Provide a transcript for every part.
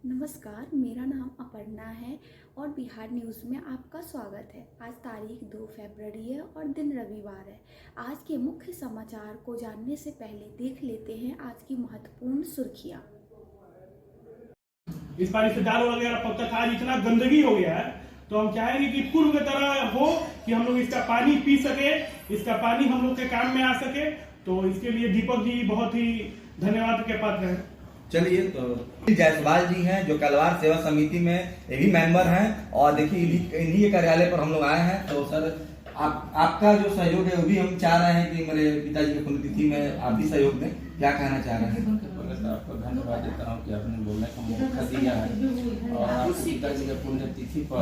नमस्कार, मेरा नाम अपर्णा है और बिहार न्यूज़ में आपका स्वागत है। आज तारीख 2 फरवरी है और दिन रविवार है। आज के मुख्य समाचार को जानने से पहले देख लेते हैं आज की महत्वपूर्ण सुर्खियां। इस बार रिश्तेदार वगैरह अब तक आज इतना गंदगी हो गया है, तो हम चाहेंगे कि पूर्व की तरह हो कि हम लोग इसका पानी पी सके, इसका पानी हम लोग के काम में आ सके। तो इसके लिए दीपक जी बहुत ही धन्यवाद के पात्र हैं। चलिए, तो जायसवाल जी हैं जो कलवार सेवा समिति में ये भी मेंबर हैं और देखिए इन्हीं के कार्यालय पर हम लोग आए हैं। तो सर आपका जो सहयोग है वो भी हम चाह रहे हैं कि मेरे पिताजी की पुण्यतिथि में आप भी सहयोग दें। क्या कहना चाह रहे हैं? आपको धन्यवाद देता हूँ कि आपने बोलने का मौका दिया है और आपके पिताजी के पुण्यतिथि पर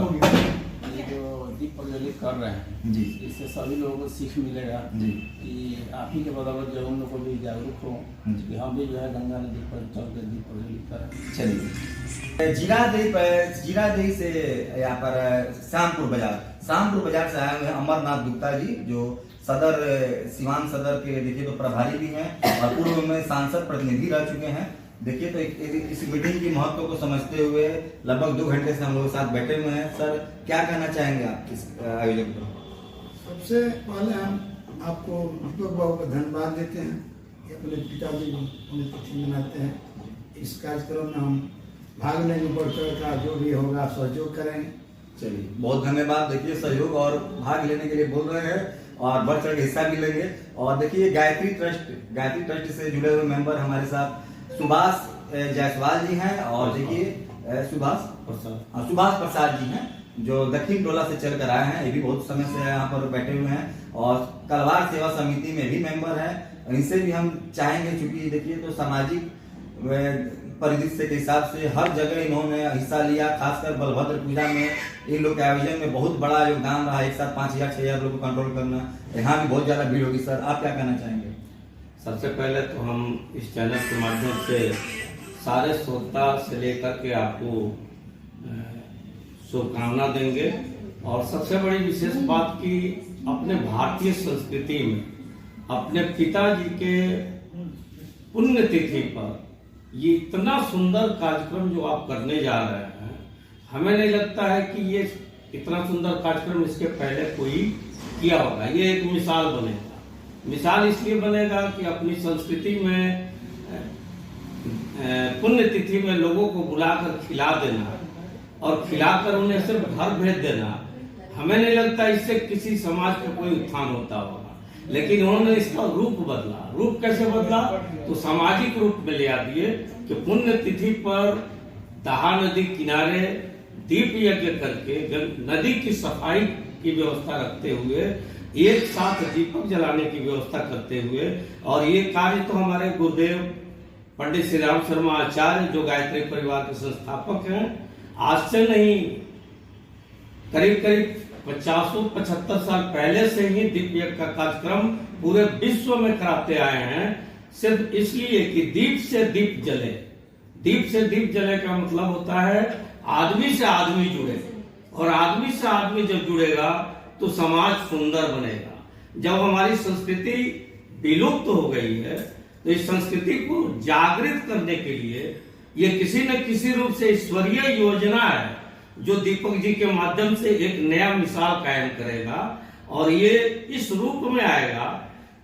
ये जो दीप प्रज्वलित कर रहे हैं जी, इससे सभी लोगों को सीख मिलेगा जी कि आप ही के बदौलत जो उन लोग को भी जागरूक हो कि हम भी जो है गंगा नदी पर चल कर दीप प्रज्वलित करें। चलिए, जीरादेई से यहाँ पर श्यामपुर बाजार से आए हुए हैं अमरनाथ गुप्ता जी, जो सदर सीवान सदर के देखिए तो प्रभारी भी हैं और पूर्व में सांसद प्रतिनिधि रह चुके हैं। देखिए तो इस मीटिंग की महत्व को समझते हुए लगभग 2 घंटे से हम लोग साथ बैठे हुए हैं। सर, क्या कहना चाहेंगे आप इस आयोजन पर? सबसे पहले हम आपको दीपक बाबू का धन्यवाद देते हैं कि अपने पिताजी को पुण्यतिथि मनाते हैं। इस कार्यक्रम में हम भाग लेंगे, बढ़ चढ़ का जो भी होगा सहयोग करेंगे। चलिए, बहुत धन्यवाद। देखिए सहयोग और भाग लेने के लिए बोल रहे हैं और बढ़ चढ़ के हिस्सा भी लेंगे। और देखिए गायत्री ट्रस्ट से जुड़े हुए मेंबर हमारे साथ सुभाष जायसवाल जी हैं और देखिए सुभाष प्रसाद जी हैं जो दक्षिण टोला से चल कर आए हैं। ये भी बहुत समय से यहाँ पर बैठे हुए हैं और कलवार सेवा समिति में भी मेंबर हैं। इनसे भी हम चाहेंगे, चूंकि देखिए तो सामाजिक परिदृश्य के हिसाब से हर जगह इन्होंने हिस्सा लिया, खासकर बलभद्र पूजा में इन लोग के आयोजन में बहुत बड़ा योगदान रहा। एक साथ 5000-6000 लोग को कंट्रोल करना, यहाँ भी बहुत ज्यादा भीड़ होगी। सर, आप क्या कहना चाहेंगे? सबसे पहले तो हम इस चैनल के माध्यम से सारे श्रोता से लेकर के आपको शुभकामना देंगे। और सबसे बड़ी विशेष बात कि अपने भारतीय संस्कृति में अपने पिताजी के पुण्यतिथि पर ये इतना सुंदर कार्यक्रम जो आप करने जा रहे हैं, हमें नहीं लगता है कि ये इतना सुंदर कार्यक्रम इसके पहले कोई किया होगा। ये एक मिसाल बनेगा। मिसाल इसलिए बनेगा कि अपनी संस्कृति में पुण्यतिथि में लोगों को बुलाकर खिला देना और खिलाकर उन्हें सिर्फ घर भेज देना, हमें नहीं लगता इससे किसी समाज का कोई उत्थान होता होगा। लेकिन उन्होंने इसका रूप बदला। रूप कैसे बदला? तो सामाजिक रूप में ले आ दिए कि पुण्यतिथि पर दहा नदी किनारे दीप यज्ञ करके नदी की सफाई की व्यवस्था रखते हुए एक साथ दीपक जलाने की व्यवस्था करते हुए, और ये कार्य तो हमारे गुरुदेव पंडित श्री राम शर्मा आचार्य जो गायत्री परिवार के संस्थापक हैं, आज से नहीं करीब 50-75 साल पहले से ही दीप यज्ञ का कार्यक्रम पूरे विश्व में कराते आए हैं, सिर्फ इसलिए कि दीप से दीप जले। दीप से दीप जले का मतलब होता है आदमी से आदमी जुड़े, और आदमी से आदमी जब जुड़ेगा तो समाज सुंदर बनेगा। जब हमारी संस्कृति विलुप्त हो गई है तो इस संस्कृति को जागृत करने के लिए ये किसी न किसी रूप से ईश्वरीय योजना है जो दीपक जी के माध्यम से एक नया मिसाल कायम करेगा। और ये इस रूप में आएगा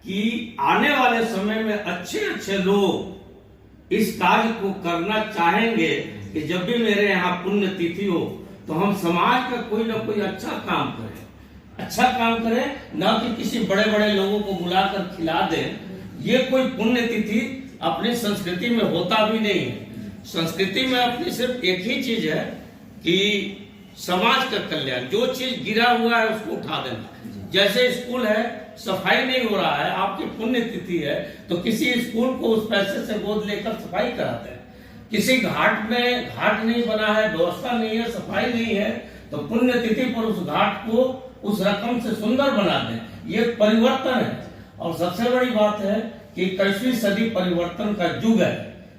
कि आने वाले समय में अच्छे लोग इस कार्य को करना चाहेंगे कि जब भी मेरे यहाँ पुण्यतिथि हो तो हम समाज का कोई ना कोई अच्छा काम करें, न कि किसी बड़े लोगों को बुलाकर खिला दें। ये कोई पुण्यतिथि अपनी संस्कृति में होता भी नहीं है। संस्कृति में अपनी सिर्फ एक ही चीज है कि समाज का कल्याण। जो चीज गिरा हुआ है उसको उठा देना। जैसे स्कूल है, सफाई नहीं हो रहा है, आपकी पुण्यतिथि है तो किसी स्कूल को उस पैसे से गोद लेकर सफाई कराते हैं। किसी घाट में घाट नहीं बना है, व्यवस्था नहीं है, सफाई नहीं है, तो पुण्यतिथि पर उस घाट को उस रकम से सुंदर बना दें। ये परिवर्तन है। और सबसे बड़ी बात है कि 21वीं सदी परिवर्तन का युग है।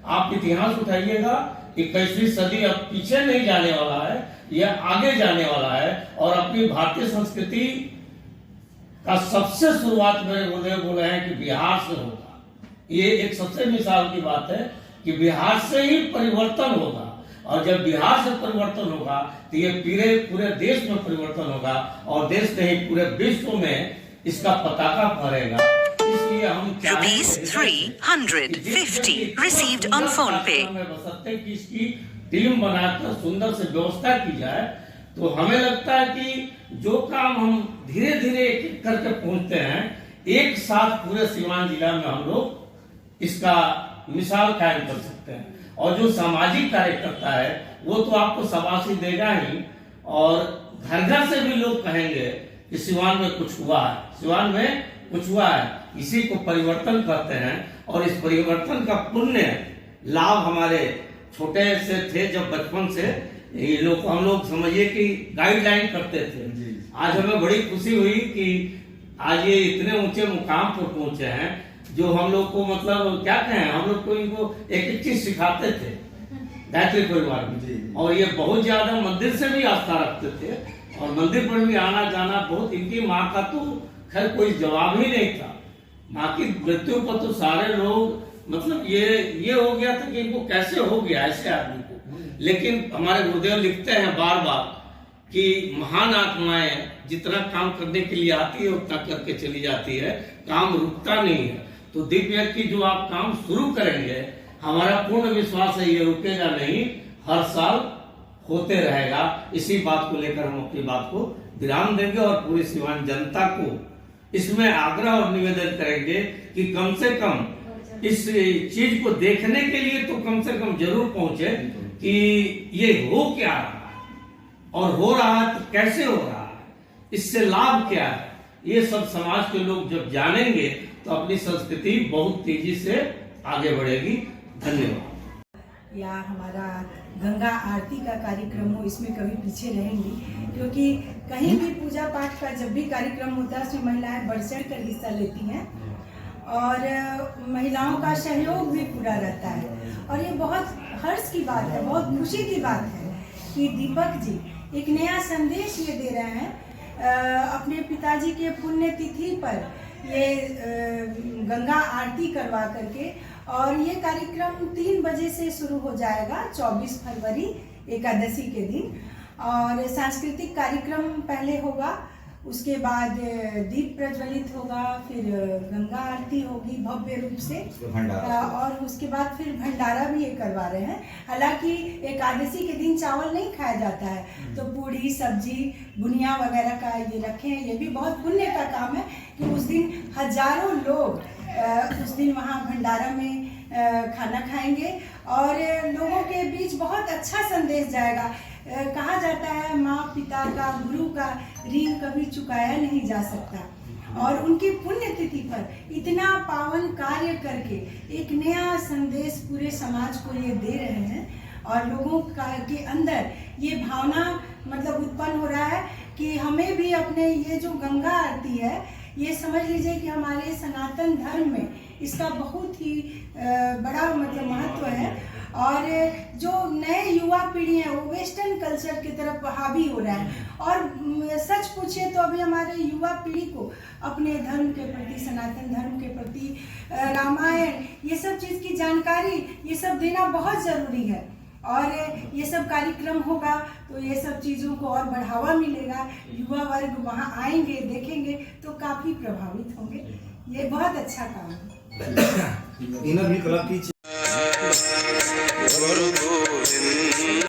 आप इतिहास उठाइएगा, 21वीं सदी अब पीछे नहीं जाने वाला है, यह आगे जाने वाला है। और अपनी भारतीय संस्कृति का सबसे शुरुआत मेरे गुरुदेव बोले हैं कि बिहार से होगा। ये एक सबसे मिसाल की बात है कि बिहार से ही परिवर्तन होगा। और जब बिहार से परिवर्तन होगा तो ये पूरे देश में परिवर्तन होगा और देश नहीं पूरे विश्व में इसका पताका फहरेगा। इसलिए हम ₹350 received on PhonePe। बशर्ते कि इसकी टीम बनाकर सुंदर से व्यवस्था की जाए तो हमें लगता है कि जो काम हम धीरे धीरे एक एक करके पहुंचते हैं, एक साथ पूरे सीवान जिला में हम लोग इसका मिसाल कायम कर सकते हैं। और जो सामाजिक कार्यकर्ता है वो तो आपको शाबाशी देगा ही, और घर घर से भी लोग कहेंगे कि सिवान में कुछ हुआ है, सिवान में कुछ हुआ है। इसी को परिवर्तन कहते हैं और इस परिवर्तन का पुण्य लाभ हमारे छोटे से थे, जब बचपन से ये लोग हम लोग समझिए कि गाइडलाइन करते थे। आज हमें बड़ी खुशी हुई कि आज ये इतने ऊंचे मुकाम पर पहुंचे हैं, जो हम लोग को मतलब क्या कहें, हम लोग को इनको एक एक चीज सिखाते थे गायत्री परिवार में, और ये बहुत ज्यादा मंदिर से भी आस्था रखते थे और मंदिर पर भी आना जाना बहुत। इनकी माँ का तो खैर कोई जवाब ही नहीं था, माँ की मृत्यु पर तो सारे लोग मतलब ये हो गया था कि इनको कैसे हो गया ऐसे आदमी को। लेकिन हमारे गुरुदेव लिखते हैं बार बार कि महान आत्माएं जितना काम करने के लिए आती है उतना करके चली जाती है, काम रुकता नहीं है। तो दिव्य की जो आप काम शुरू करेंगे, हमारा पूर्ण विश्वास है ये रुकेगा नहीं, हर साल होते रहेगा। इसी बात को लेकर हम अपनी बात को विराम देंगे और पूरी सीवान जनता को इसमें आग्रह और निवेदन करेंगे कि कम से कम इस चीज को देखने के लिए तो कम से कम जरूर पहुंचे कि ये हो क्या रहा है और हो रहा है तो कैसे हो रहा है, इससे लाभ क्या है। ये सब समाज के लोग जब जानेंगे तो अपनी संस्कृति बहुत तेजी से आगे बढ़ेगी। धन्यवाद। या हमारा गंगा आरती का कार्यक्रम हो, इसमें कभी पीछे रहेंगी, क्योंकि कहीं भी पूजा पाठ का जब भी कार्यक्रम होता है उसमें महिलाएं बढ़ चढ़ कर हिस्सा लेती हैं और महिलाओं का सहयोग भी पूरा रहता है। और ये बहुत हर्ष की बात है, बहुत खुशी की बात है कि दीपक जी एक नया संदेश ये दे रहे हैं अपने पिताजी के पुण्यतिथि पर ये गंगा आरती करवा करके। और ये कार्यक्रम 3 बजे से शुरू हो जाएगा 24 फरवरी एकादशी के दिन, और सांस्कृतिक कार्यक्रम पहले होगा, उसके बाद दीप प्रज्वलित होगा, फिर गंगा आरती होगी भव्य रूप से, और उसके बाद फिर भंडारा भी ये करवा रहे हैं। हालांकि एकादशी के दिन चावल नहीं खाया जाता है, तो पूड़ी सब्जी बुनिया वगैरह का ये रखे हैं। ये भी बहुत पुण्य का काम है कि उस दिन हजारों लोग उस दिन वहाँ भंडारा में खाना खाएंगे और लोगों के बीच बहुत अच्छा संदेश जाएगा। कहा जाता है माँ पिता का गुरु का ऋण कभी चुकाया नहीं जा सकता, और उनकी पुण्यतिथि पर इतना पावन कार्य करके एक नया संदेश पूरे समाज को ये दे रहे हैं। और लोगों के अंदर ये भावना मतलब उत्पन्न हो रहा है कि हमें भी अपने ये जो गंगा आरती है, ये समझ लीजिए कि हमारे सनातन धर्म में इसका बहुत ही बड़ा मतलब महत्व है। और जो नए युवा पीढ़ी है वो वेस्टर्न कल्चर की तरफ हावी हो रहा है, और सच पूछिए तो अभी हमारे युवा पीढ़ी को अपने धर्म के प्रति, सनातन धर्म के प्रति, रामायण ये सब चीज़ की जानकारी ये सब देना बहुत ज़रूरी है। और ये सब कार्यक्रम होगा तो ये सब चीज़ों को और बढ़ावा मिलेगा, युवा वर्ग वहाँ आएंगे देखेंगे तो काफ़ी प्रभावित होंगे। ये बहुत अच्छा काम है। इन्हें भी क्लब की